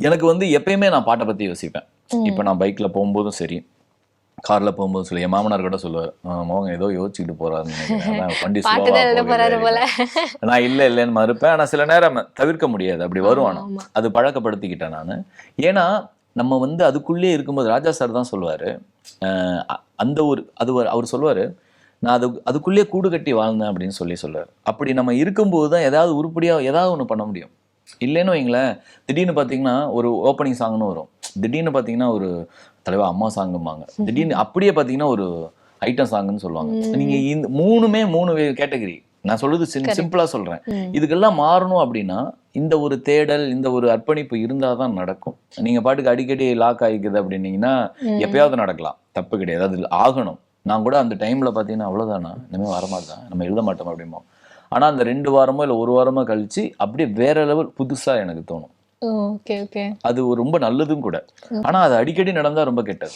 எனக்கு வந்து எப்பயுமே நான் பாட்டை பத்தி யோசிப்பேன். இப்ப நான் பைக்ல போகும்போதும் சரி, கார்ல போகும்போது சொல்லி என் மாமனார் கூட சொல்லுவார், மோகன் ஏதோ யோசிச்சுட்டு போறாருன்னு நினைக்கிறேன், அதான் வண்டி பாட்டு ஸ்லோவா தான் எழுத போகுது போறாரு போல. அப்படின்னு. நான் இல்லைன்னு மறுப்பேன். ஆனா சில நேரம் தவிர்க்க முடியாது, அப்படி வரும். ஆமா ஆனா ஆமா. அது பழக்கப்படுத்திக்கிட்டேன் நான். ஏன்னா நம்ம வந்து அதுக்குள்ளே இருக்கும்போது ராஜா சார் தான் சொல்லுவாரு, அந்த ஒரு அவர் சொல்லுவாரு, நான் அதுக்குள்ளேயே கூடு கட்டி வாழ்ந்தேன் அப்படின்னு சொல்லுவார். அப்படி நம்ம இருக்கும்போது தான் ஏதாவது உருப்படியா ஏதாவது ஒன்று பண்ண முடியும். இல்லைன்னு வைங்களேன், திடீர்னு பார்த்தீங்கன்னா ஒரு ஓப்பனிங் சாங்னு வரும், திடீர்னு பார்த்தீங்கன்னா ஒரு தலைவா அம்மா சாங்கும்பாங்க, திடீர்னு அப்படியே பார்த்தீங்கன்னா ஒரு ஐட்டம் சாங்னு சொல்லுவாங்க. நீங்க இந்த மூணுமே 3 கேட்டகரி. நான் சொல்றது சிம்பிளா சொல்றேன். இதுக்கெல்லாம் மாறணும் அப்படின்னா இந்த ஒரு தேடல், இந்த ஒரு அர்ப்பணிப்பு இருந்தால் தான் நடக்கும். நீங்க பாட்டுக்கு அடிக்கடி லாக் ஆகிக்குது அப்படின்னீங்கன்னா எப்பயாவது நடக்கலாம், தப்பு கிடையாது, அது ஆகணும். நான் கூட அந்த டைம்ல பார்த்தீங்கன்னா அவ்வளோதானா, இனிமேல் வரமாட்டேன், நம்ம எழுத மாட்டோம் அப்படிம்போம். ஆனால் அந்த 2 வாரமோ இல்லை 1 வாரமோ கழிச்சு அப்படியே வேற லெவல் புதுசாக எனக்கு தோணும். Okay okay. அது ரொம்ப நல்லதும் கூட. ஆனால் அது அடிக்கடி நடந்தால் ரொம்ப கெட்டது.